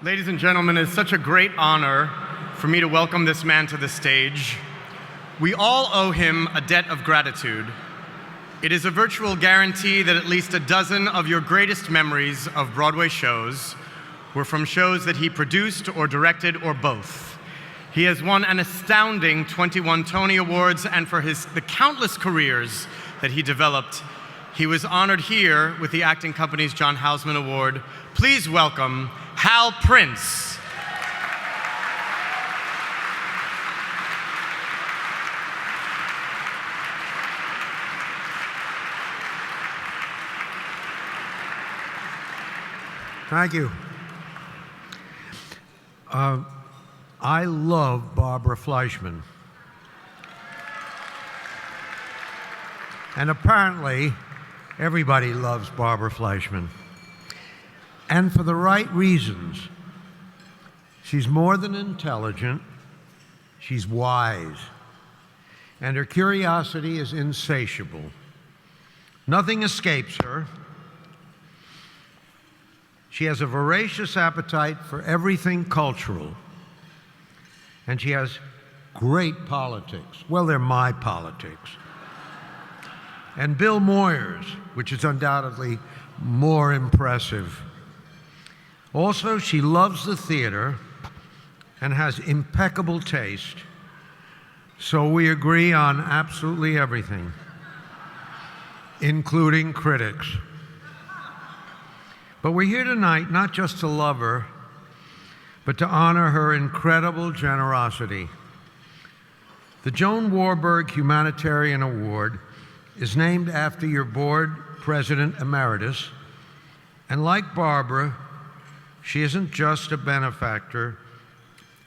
Ladies and gentlemen, it's such a great honor for me to welcome this man to the stage. We all owe him a debt of gratitude. It is a virtual guarantee that at least a dozen of your greatest memories of Broadway shows were from shows that he produced or directed or both. He has won an astounding 21 Tony Awards, and for the countless careers that he developed, he was honored here with the acting company's John Houseman Award. Please welcome Hal Prince. Thank you. I love Barbara Fleischman. And apparently, everybody loves Barbara Fleischman. And for the right reasons. She's more than intelligent, she's wise. And her curiosity is insatiable. Nothing escapes her. She has a voracious appetite for everything cultural. And she has great politics. Well, they're my politics. And Bill Moyers, which is undoubtedly more impressive. Also, she loves the theater and has impeccable taste. So we agree on absolutely everything, including critics. But we're here tonight not just to love her, but to honor her incredible generosity. The Joan Warburg Humanitarian Award is named after your board president emeritus, and like Barbara, she isn't just a benefactor,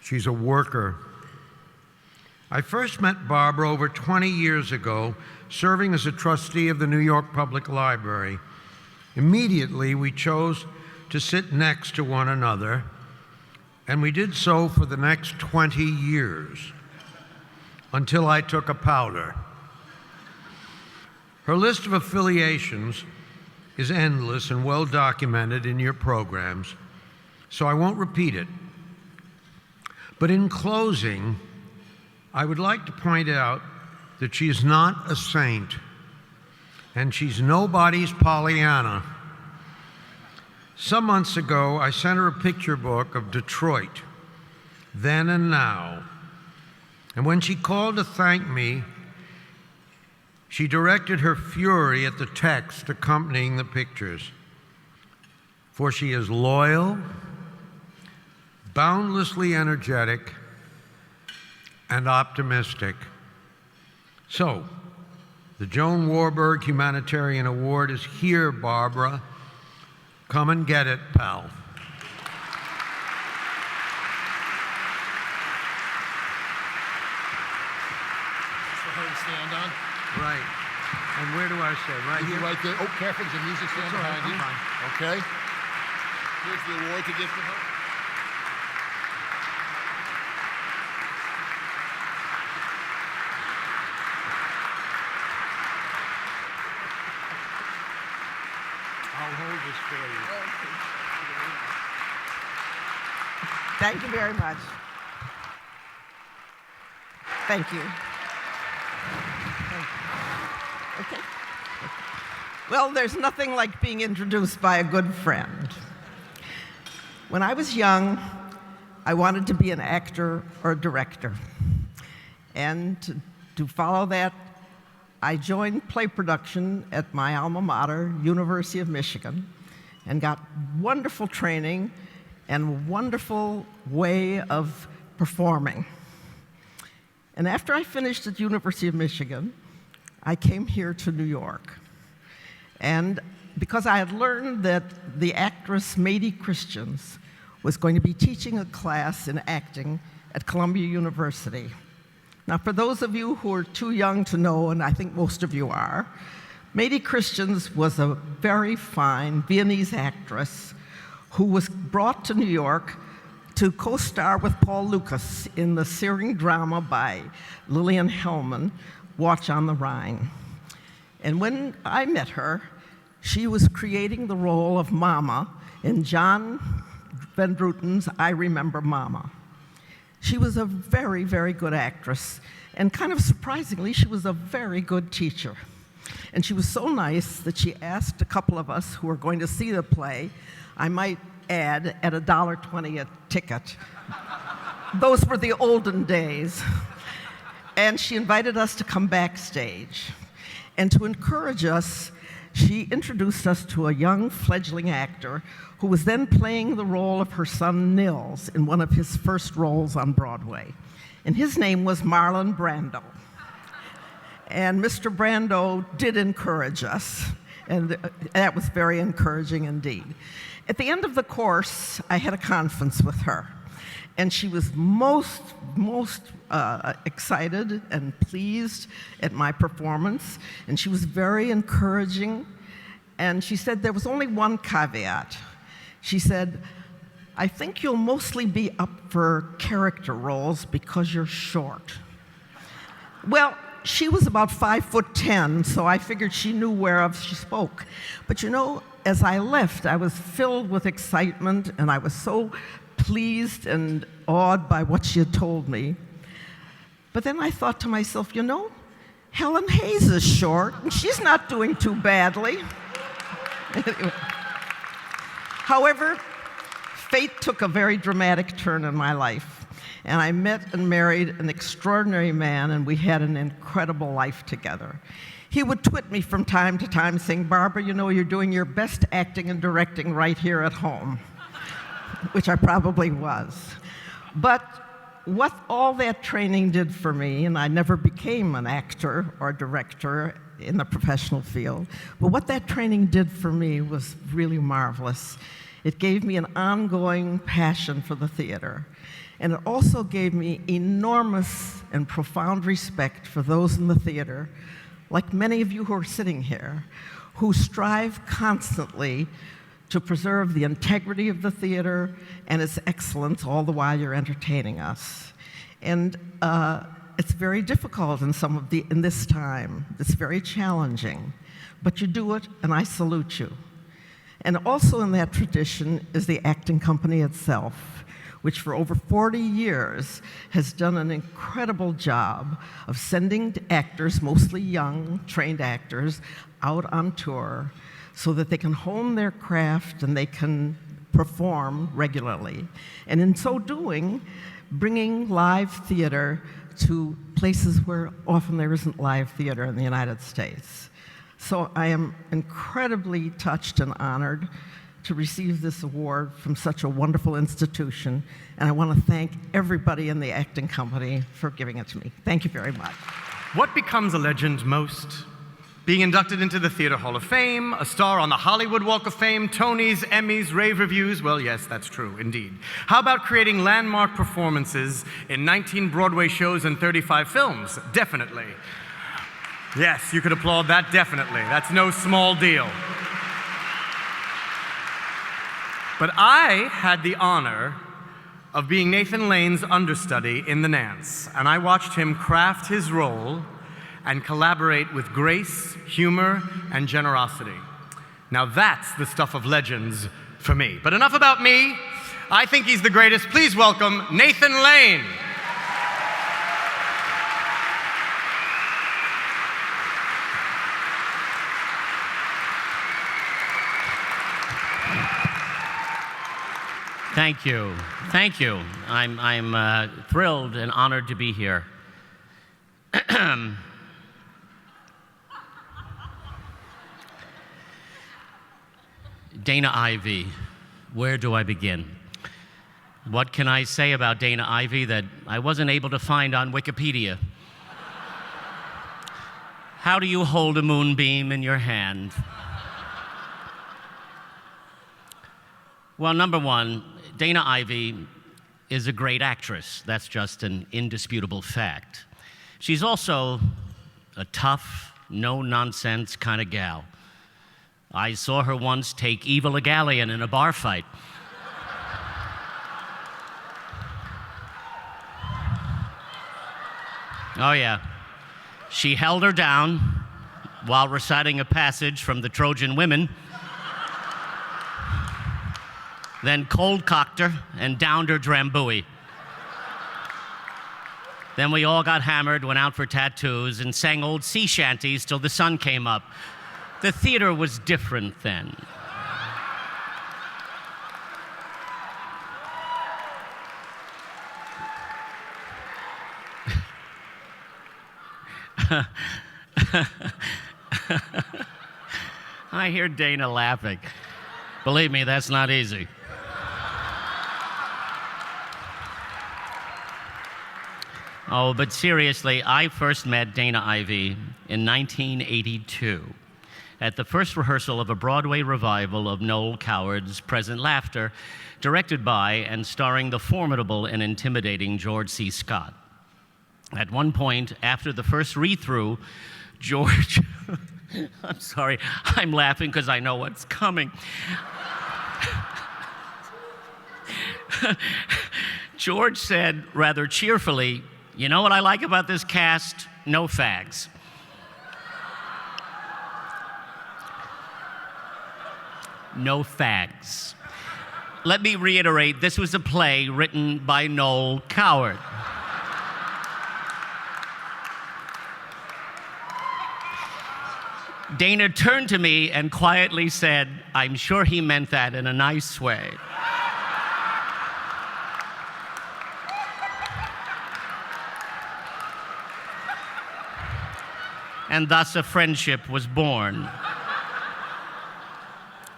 she's a worker. I first met Barbara over 20 years ago, serving as a trustee of the New York Public Library. Immediately, we chose to sit next to one another, and we did so for the next 20 years, until I took a powder. Her list of affiliations is endless and well documented in your programs, so I won't repeat it. But in closing, I would like to point out that she is not a saint, and she's nobody's Pollyanna. Some months ago, I sent her a picture book of Detroit, then and now. And when she called to thank me, she directed her fury at the text accompanying the pictures. For she is loyal, boundlessly energetic, and optimistic. So, the Joan Warburg Humanitarian Award is here, Barbara. Come and get it, pal. For her to stand on. Right. And where do I stand? Right here? Right there. Oh, careful, there's a music stand behind you. Okay. Here's the award to give to her. I'll hold this for you. Thank you very much. Thank you. Okay. Well, there's nothing like being introduced by a good friend. When I was young, I wanted to be an actor or a director. And to follow that, I joined play production at my alma mater, University of Michigan, and got wonderful training and a wonderful way of performing. And after I finished at University of Michigan, I came here to New York. And because I had learned that the actress Mady Christians was going to be teaching a class in acting at Columbia University. Now, for those of you who are too young to know, and I think most of you are, Mady Christians was a very fine Viennese actress who was brought to New York to co-star with Paul Lukas in the searing drama by Lillian Hellman, Watch on the Rhine. And when I met her, she was creating the role of Mama in John Van Bruten's I Remember Mama. She was a very, very good actress, and kind of surprisingly, she was a very good teacher. And she was so nice that she asked a couple of us who were going to see the play, I might add, at $1.20 a ticket. Those were the olden days. And she invited us to come backstage. And to encourage us, she introduced us to a young fledgling actor who was then playing the role of her son Nils in one of his first roles on Broadway. And his name was Marlon Brando. And Mr. Brando did encourage us, and that was very encouraging indeed. At the end of the course, I had a conference with her, and she was most excited and pleased at my performance, and she was very encouraging, and she said there was only one caveat. She said, I think you'll mostly be up for character roles because you're short. Well, she was about 5'10", so I figured she knew whereof she spoke. But you know, as I left, I was filled with excitement, and I was so pleased and awed by what she had told me. But then I thought to myself, you know, Helen Hayes is short, and she's not doing too badly. However, fate took a very dramatic turn in my life. And I met and married an extraordinary man, and we had an incredible life together. He would twit me from time to time, saying, Barbara, you know, you're doing your best acting and directing right here at home, which I probably was. But what all that training did for me, and I never became an actor or director in the professional field, but what that training did for me was really marvelous. It gave me an ongoing passion for the theater. And it also gave me enormous and profound respect for those in the theater, like many of you who are sitting here, who strive constantly to preserve the integrity of the theater and its excellence all the while you're entertaining us. And it's very difficult in this time. It's very challenging, but you do it, and I salute you. And also in that tradition is the acting company itself, which for over 40 years has done an incredible job of sending actors, mostly young, trained actors, out on tour so that they can hone their craft and they can perform regularly. And in so doing, bringing live theater to places where often there isn't live theater in the United States. So I am incredibly touched and honored to receive this award from such a wonderful institution, and I want to thank everybody in the acting company for giving it to me. Thank you very much. What becomes a legend most? Being inducted into the Theater Hall of Fame, a star on the Hollywood Walk of Fame, Tonys, Emmys, rave reviews? Well, yes, that's true, indeed. How about creating landmark performances in 19 Broadway shows and 35 films? Definitely. Yes, you could applaud that, definitely. That's no small deal. But I had the honor of being Nathan Lane's understudy in The Nance, and I watched him craft his role and collaborate with grace, humor, and generosity. Now that's the stuff of legends for me. But enough about me. I think he's the greatest. Please welcome Nathan Lane. Thank you. Thank you. I'm thrilled and honored to be here. Dana Ivey, where do I begin? What can I say about Dana Ivey that I wasn't able to find on Wikipedia? How do you hold a moonbeam in your hand? Well, number one, Dana Ivey is a great actress. That's just an indisputable fact. She's also a tough, no-nonsense kind of gal. I saw her once take Eva Le Gallion in a bar fight. Oh, yeah. She held her down while reciting a passage from the Trojan Women. then cold cocked her and downed her Drambuie. Then we all got hammered, went out for tattoos, and sang old sea shanties till the sun came up. The theater was different then. I hear Dana laughing. Believe me, that's not easy. Oh, but seriously, I first met Dana Ivey in 1982 at the first rehearsal of a Broadway revival of Noel Coward's Present Laughter, directed by and starring the formidable and intimidating George C. Scott. At one point, after the first read-through, George, I'm sorry, I'm laughing because I know what's coming. George said rather cheerfully, "You know what I like about this cast? No fags." No fags. Let me reiterate, this was a play written by Noel Coward. Dana turned to me and quietly said, "I'm sure he meant that in a nice way." And thus a friendship was born.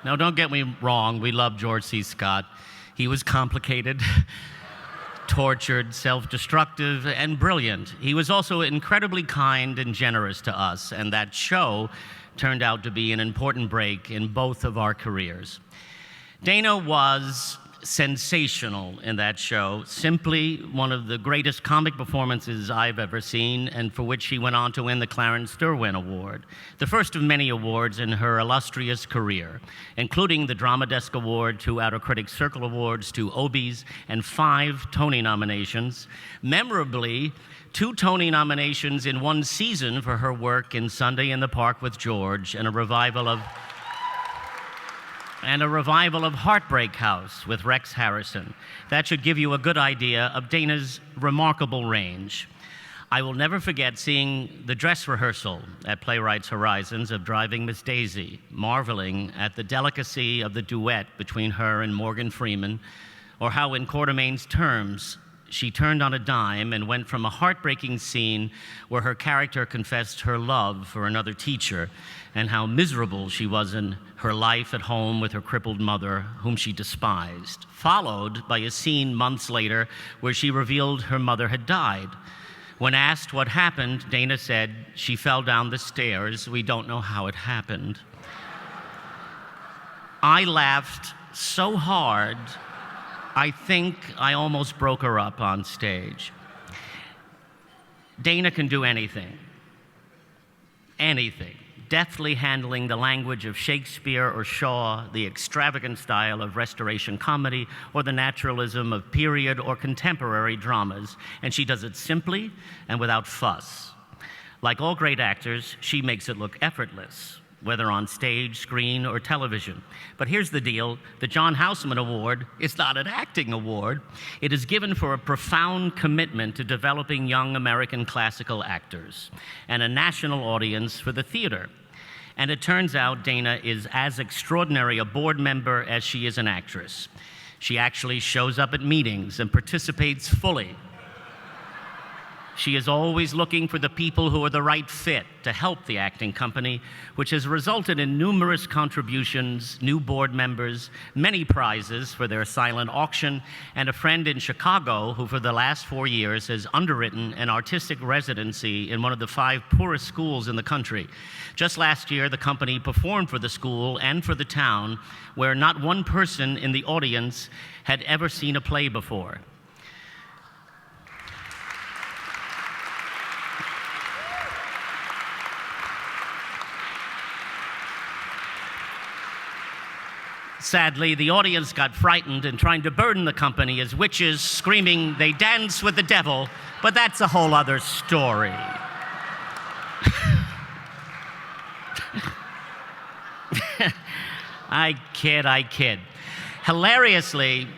Now, don't get me wrong, we love George C. Scott. He was complicated, tortured, self-destructive, and brilliant. He was also incredibly kind and generous to us, and that show turned out to be an important break in both of our careers. Dana was sensational in that show, simply one of the greatest comic performances I've ever seen, and for which she went on to win the Clarence Derwin Award, the first of many awards in her illustrious career, including the Drama Desk Award, 2 Outer Critics Circle Awards, 2 Obies, and 5 Tony nominations. Memorably, 2 Tony nominations in one season for her work in Sunday in the Park with George, and a revival of Heartbreak House with Rex Harrison. That should give you a good idea of Dana's remarkable range. I will never forget seeing the dress rehearsal at Playwrights Horizons of Driving Miss Daisy, marveling at the delicacy of the duet between her and Morgan Freeman, or how in Quartermain's Terms, she turned on a dime and went from a heartbreaking scene where her character confessed her love for another teacher and how miserable she was in her life at home with her crippled mother, whom she despised, followed by a scene months later where she revealed her mother had died. When asked what happened, Dana said, "She fell down the stairs. We don't know how it happened." I laughed so hard, I think I almost broke her up on stage. Dana can do anything. Anything. Deftly handling the language of Shakespeare or Shaw, the extravagant style of Restoration comedy, or the naturalism of period or contemporary dramas. And she does it simply and without fuss. Like all great actors, she makes it look effortless, whether on stage, screen, or television. But here's the deal. The John Houseman Award is not an acting award. It is given for a profound commitment to developing young American classical actors and a national audience for the theater. And it turns out Dana is as extraordinary a board member as she is an actress. She actually shows up at meetings and participates fully. She is always looking for the people who are the right fit to help the acting company, which has resulted in numerous contributions, new board members, many prizes for their silent auction, and a friend in Chicago who for the last 4 years has underwritten an artistic residency in one of the 5 poorest schools in the country. Just last year, the company performed for the school and for the town, where not one person in the audience had ever seen a play before. Sadly, the audience got frightened and trying to burden the company as witches, screaming, "They dance with the devil," but that's a whole other story. I kid. Hilariously,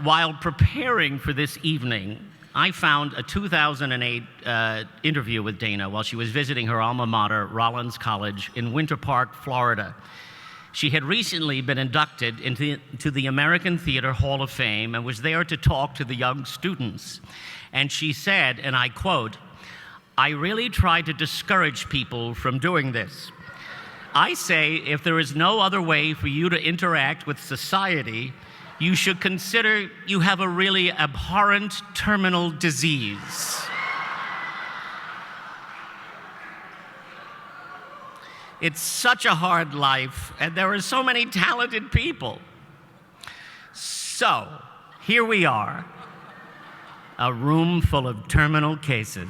while preparing for this evening, I found a 2008 interview with Dana while she was visiting her alma mater, Rollins College, in Winter Park, Florida. She had recently been inducted into the American Theater Hall of Fame and was there to talk to the young students. And she said, and I quote, "I really try to discourage people from doing this. I say if there is no other way for you to interact with society, you should consider you have a really abhorrent terminal disease." It's such a hard life, and there are so many talented people. So, here we are, a room full of terminal cases.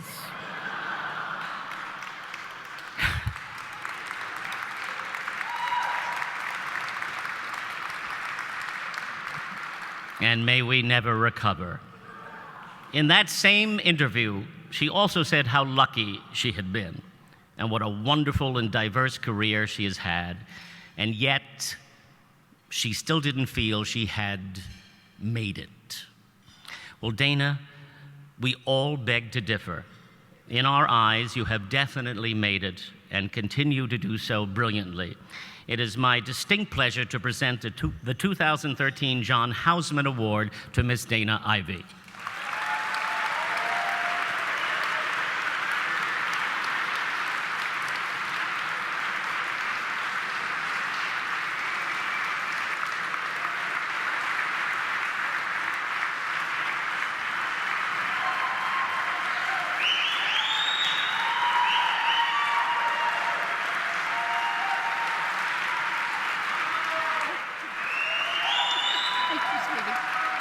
And may we never recover. In that same interview, she also said how lucky she had been and what a wonderful and diverse career she has had, and yet she still didn't feel she had made it. Well, Dana, we all beg to differ. In our eyes, you have definitely made it and continue to do so brilliantly. It is my distinct pleasure to present the 2013 John Houseman Award to Miss Dana Ivey.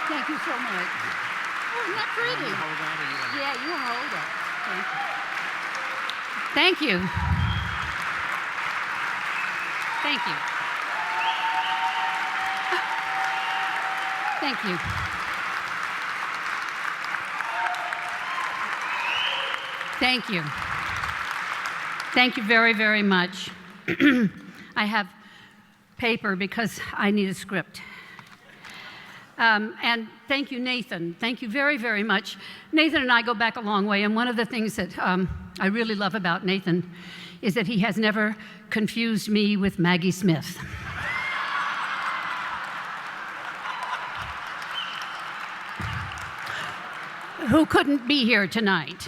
Thank you so much. Oh, isn't that pretty? Yeah, you hold it. Thank you. Thank you. Thank you. Thank you. Thank you very, very much. I have paper because I need a script. And thank you, Nathan. Thank you very, very much. Nathan and I go back a long way, and one of the things that I really love about Nathan is that he has never confused me with Maggie Smith. Who couldn't be here tonight.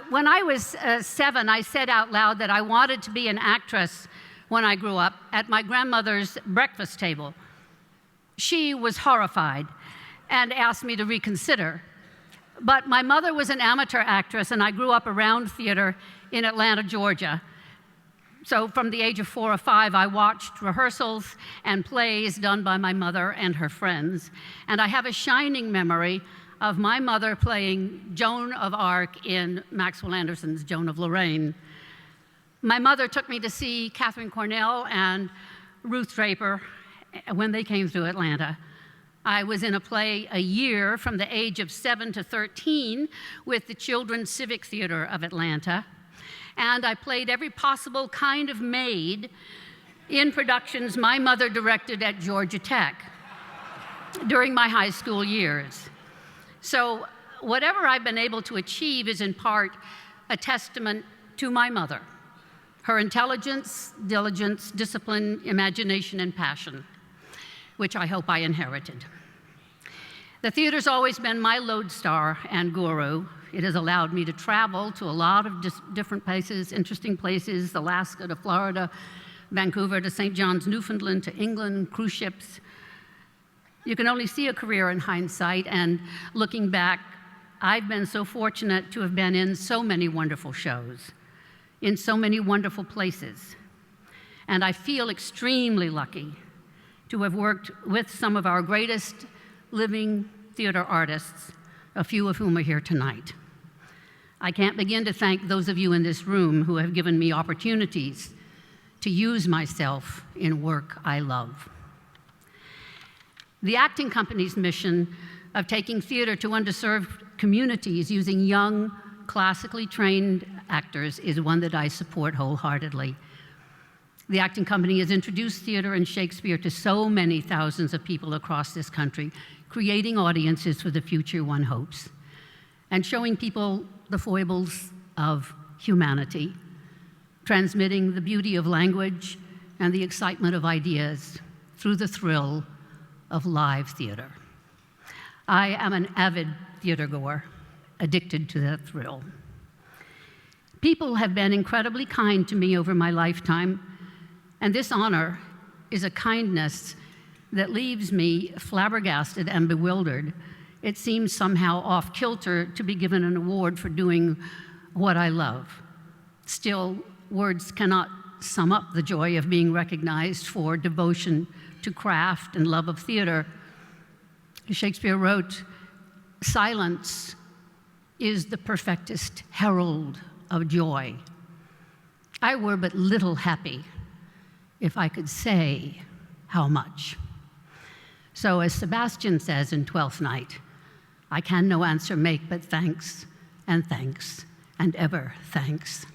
When I was 7, I said out loud that I wanted to be an actress when I grew up at my grandmother's breakfast table. She was horrified and asked me to reconsider. But my mother was an amateur actress, and I grew up around theater in Atlanta, Georgia. So from the age of 4 or 5, I watched rehearsals and plays done by my mother and her friends. And I have a shining memory of my mother playing Joan of Arc in Maxwell Anderson's Joan of Lorraine. My mother took me to see Katharine Cornell and Ruth Draper when they came through Atlanta. I was in a play a year from the age of 7 to 13 with the Children's Civic Theater of Atlanta. And I played every possible kind of maid in productions my mother directed at Georgia Tech during my high school years. So whatever I've been able to achieve is in part a testament to my mother, her intelligence, diligence, discipline, imagination, and passion, which I hope I inherited. The theater's always been my lodestar and guru. It has allowed me to travel to a lot of different places, interesting places, Alaska to Florida, Vancouver to St. John's, Newfoundland to England, cruise ships. You can only see a career in hindsight, and looking back, I've been so fortunate to have been in so many wonderful shows, in so many wonderful places. And I feel extremely lucky to have worked with some of our greatest living theater artists, a few of whom are here tonight. I can't begin to thank those of you in this room who have given me opportunities to use myself in work I love. The acting company's mission of taking theater to underserved communities using young, classically trained actors is one that I support wholeheartedly. The acting company has introduced theater and Shakespeare to so many thousands of people across this country, creating audiences for the future one hopes, and showing people the foibles of humanity, transmitting the beauty of language and the excitement of ideas through the thrill of live theater. I am an avid theater goer, addicted to that thrill. People have been incredibly kind to me over my lifetime, and this honor is a kindness that leaves me flabbergasted and bewildered. It seems somehow off kilter to be given an award for doing what I love. Still, words cannot sum up the joy of being recognized for devotion to craft and love of theater. Shakespeare wrote, "Silence is the perfectest herald of joy. I were but little happy if I could say how much." So as Sebastian says in Twelfth Night, I can no answer make but thanks, and ever thanks.